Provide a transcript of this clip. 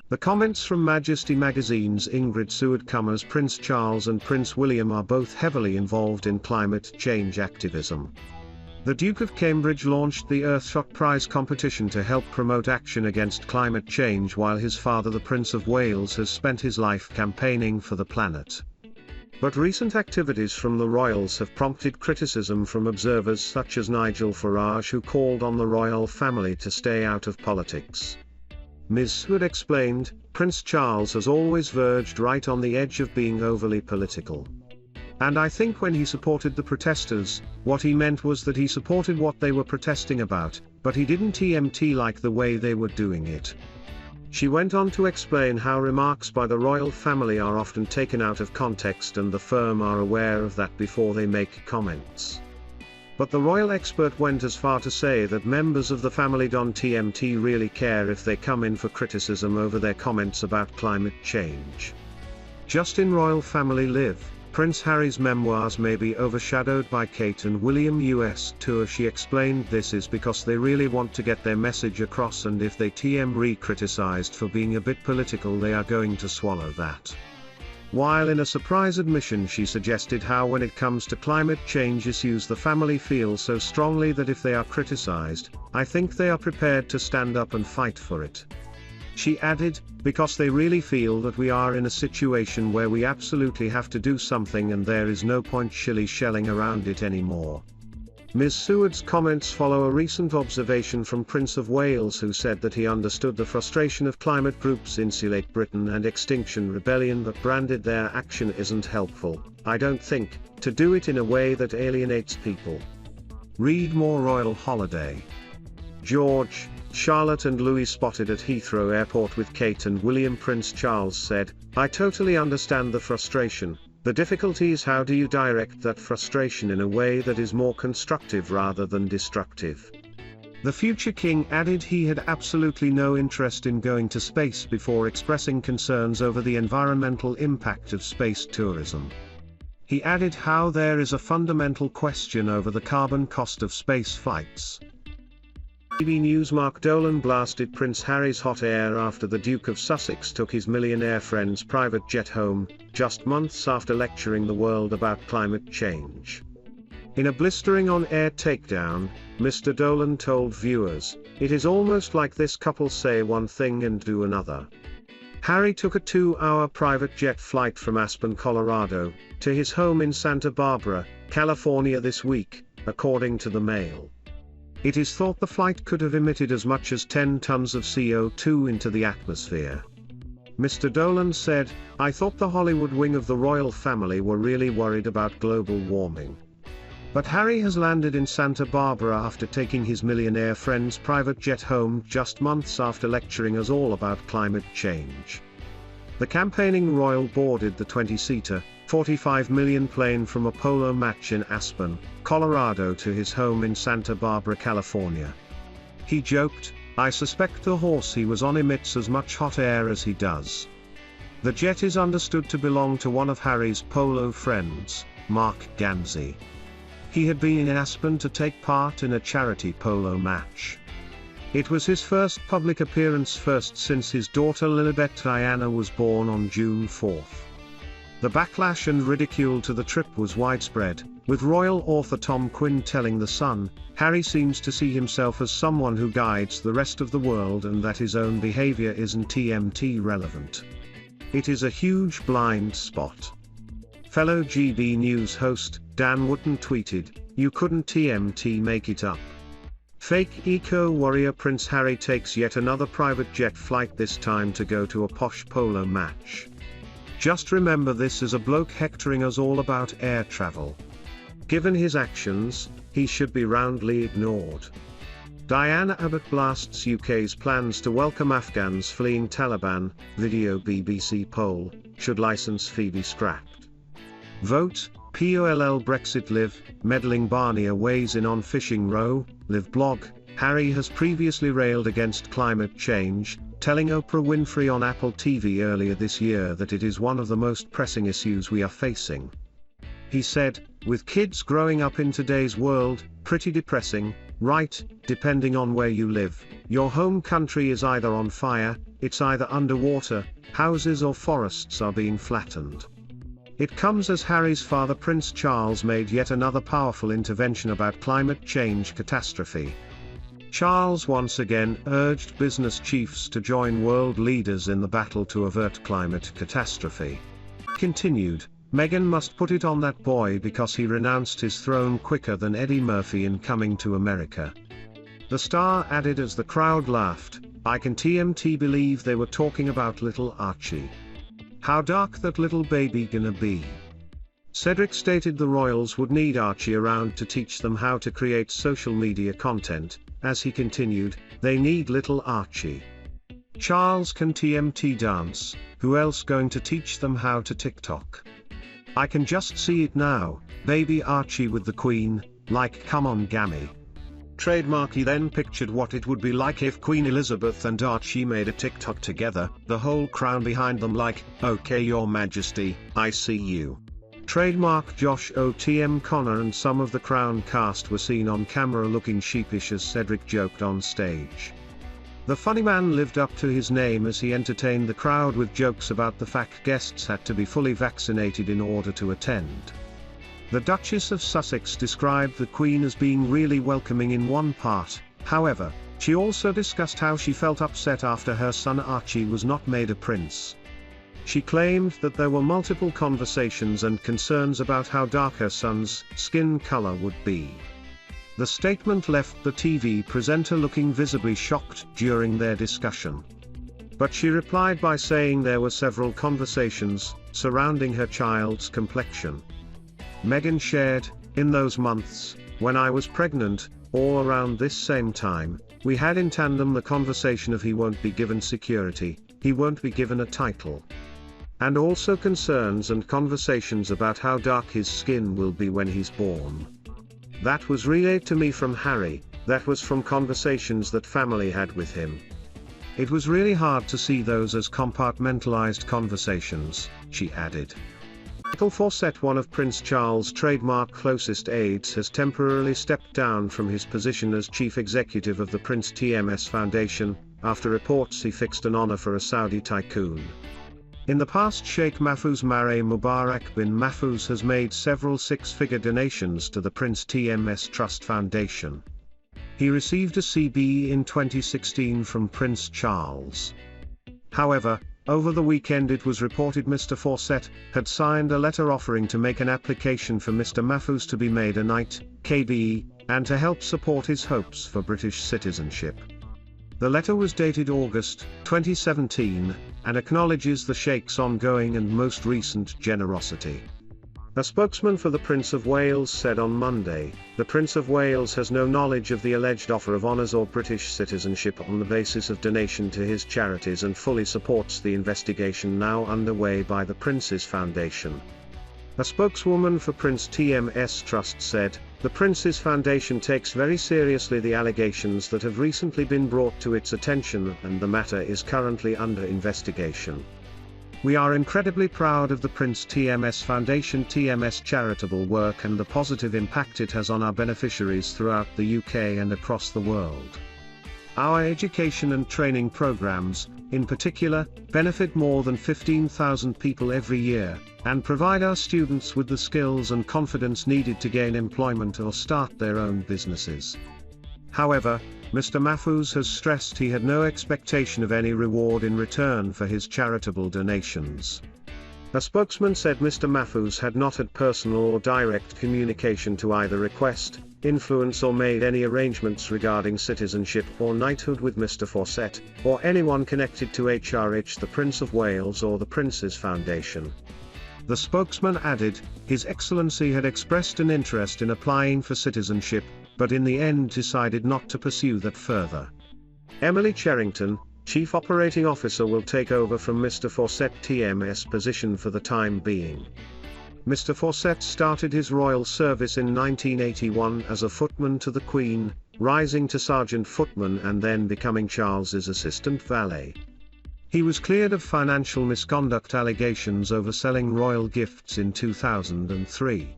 The comments from Majesty magazine's Ingrid Seward come as Prince Charles and Prince William are both heavily involved in climate change activism. The Duke of Cambridge launched the Earthshot prize competition to help promote action against climate change, while his father, the Prince of Wales, has spent his life campaigning for the planet. But recent activities from the royals have prompted criticism from observers such as Nigel Farage, who called on the royal family to stay out of politics. Ms. Seward explained, Prince Charles has always verged right on the edge of being overly political. And I think when he supported the protesters, what he meant was that he supported what they were protesting about, but he didn't TMT like the way they were doing it. She went on to explain how remarks by the royal family are often taken out of context, and the firm are aware of that before they make comments. But the royal expert went as far to say that members of the family don't TMT really care if they come in for criticism over their comments about climate change. Just in royal family live, Prince Harry's memoirs may be overshadowed by Kate and William US tour. She explained this is because they really want to get their message across, and if they criticized for being a bit political, they are going to swallow that. While in a surprise admission, she suggested how when it comes to climate change issues the family feel so strongly that if they are criticized, I think they are prepared to stand up and fight for it. She added, because they really feel that we are in a situation where we absolutely have to do something and there is no point shilly-shelling around it anymore. Ms. Seward's comments follow a recent observation from Prince of Wales, who said that he understood the frustration of climate groups Insulate Britain and Extinction Rebellion, but branded their action isn't helpful, I don't think, to do it in a way that alienates people. Read more. Royal holiday. George, Charlotte and Louis spotted at Heathrow Airport with Kate and William. Prince Charles said, I totally understand the frustration. The difficulty is how do you direct that frustration in a way that is more constructive rather than destructive. The future king added he had absolutely no interest in going to space before expressing concerns over the environmental impact of space tourism. He added how there is a fundamental question over the carbon cost of space flights. TV News. Mark Dolan blasted Prince Harry's hot air after the Duke of Sussex took his millionaire friend's private jet home, just months after lecturing the world about climate change. In a blistering on-air takedown, Mr. Dolan told viewers, it is almost like this couple say one thing and do another. Harry took a 2-hour private jet flight from Aspen, Colorado, to his home in Santa Barbara, California this week, according to the Mail. It is thought the flight could have emitted as much as 10 tons of CO2 into the atmosphere. Mr. Dolan said, I thought the Hollywood wing of the royal family were really worried about global warming. But Harry has landed in Santa Barbara after taking his millionaire friend's private jet home just months after lecturing us all about climate change. The campaigning royal boarded the 20-seater, $45 million plane from a polo match in Aspen, Colorado to his home in Santa Barbara, California. He joked, I suspect the horse he was on emits as much hot air as he does. The jet is understood to belong to one of Harry's polo friends, Mark Gansey. He had been in Aspen to take part in a charity polo match. It was his first public appearance, first since his daughter Lilibet Diana was born on June 4. The backlash and ridicule to the trip was widespread, with royal author Tom Quinn telling The Sun, Harry seems to see himself as someone who guides the rest of the world and that his own behavior isn't TMT relevant. It is a huge blind spot. Fellow GB News host, Dan Wootton tweeted, you couldn't TMT make it up. Fake eco-warrior. Prince Harry takes yet another private jet flight, this time to go to a posh polo match. Just remember, this is a bloke hectoring us all about air travel. Given his actions, he should be roundly ignored. Diana Abbott blasts UK's plans to welcome Afghans fleeing Taliban, video. BBC poll, should licence fee be scrapped? Vote, POLL. Brexit. Live, meddling Barnier weighs in on fishing row. Live blog, Harry has previously railed against climate change, telling Oprah Winfrey on Apple TV earlier this year that it is one of the most pressing issues we are facing. He said, with kids growing up in today's world, pretty depressing, right? Depending on where you live, your home country is either on fire, it's either underwater, houses or forests are being flattened. It comes as Harry's father Prince Charles made yet another powerful intervention about climate change catastrophe. Charles once again urged business chiefs to join world leaders in the battle to avert climate catastrophe. Continued, Meghan must put it on that boy because he renounced his throne quicker than Eddie Murphy in Coming to America. The star added as the crowd laughed, "I can TMT believe they were talking about little Archie. How dark that little baby gonna be." Cedric stated the royals would need Archie around to teach them how to create social media content. As he continued, "They need little Archie. Charles can TMT dance, who else going to teach them how to TikTok? I can just see it now, baby Archie with the Queen, like come on Gammy." Trademark. He then pictured what it would be like if Queen Elizabeth and Archie made a TikTok together, the whole crown behind them like, "Okay your Majesty, I see you." Trademark. Josh O.T.M. Connor and some of the Crown cast were seen on camera looking sheepish as Cedric joked on stage. The funny man lived up to his name as he entertained the crowd with jokes about the fact guests had to be fully vaccinated in order to attend. The Duchess of Sussex described the Queen as being really welcoming in one part, however, she also discussed how she felt upset after her son Archie was not made a prince. She claimed that there were multiple conversations and concerns about how dark her son's skin color would be. The statement left the TV presenter looking visibly shocked during their discussion. But she replied by saying there were several conversations surrounding her child's complexion. Meghan shared, "In those months, when I was pregnant, all around this same time, we had in tandem the conversation of he won't be given security, he won't be given a title. And also concerns and conversations about how dark his skin will be when he's born. That was relayed to me from Harry, that was from conversations that family had with him. It was really hard to see those as compartmentalized conversations," she added. Michael Fawcett, one of Prince Charles' trademark closest aides, has temporarily stepped down from his position as chief executive of the Prince TMS Foundation, after reports he fixed an honor for a Saudi tycoon. In the past, Sheikh Mahfouz Mareh Mubarak bin Mahfouz has made several six-figure donations to the Prince TMS Trust Foundation. He received a CB in 2016 from Prince Charles. However, over the weekend it was reported Mr. Fawcett had signed a letter offering to make an application for Mr. Mahfouz to be made a Knight, KBE, and to help support his hopes for British citizenship. The letter was dated August 2017, and acknowledges the Sheikh's ongoing and most recent generosity. A spokesman for the Prince of Wales said on Monday, "The Prince of Wales has no knowledge of the alleged offer of honours or British citizenship on the basis of donation to his charities and fully supports the investigation now underway by the Prince's Foundation." A spokeswoman for Prince TMS Trust said, "The Prince's Foundation takes very seriously the allegations that have recently been brought to its attention and the matter is currently under investigation. We are incredibly proud of the Prince TMS Foundation TMS charitable work and the positive impact it has on our beneficiaries throughout the UK and across the world. Our education and training programs, in particular, benefit more than 15,000 people every year, and provide our students with the skills and confidence needed to gain employment or start their own businesses." However, Mr. Mahfouz has stressed he had no expectation of any reward in return for his charitable donations. A spokesman said Mr. Mahfouz had not had personal or direct communication to either request, influence or made any arrangements regarding citizenship or knighthood with Mr. Fawcett, or anyone connected to HRH the Prince of Wales or the Prince's Foundation. The spokesman added, "His Excellency had expressed an interest in applying for citizenship, but in the end decided not to pursue that further." Emily Cherrington, Chief Operating Officer, will take over from Mr. Fawcett TMS position for the time being. Mr. Fawcett started his royal service in 1981 as a footman to the Queen, rising to sergeant footman and then becoming Charles's assistant valet. He was cleared of financial misconduct allegations over selling royal gifts in 2003.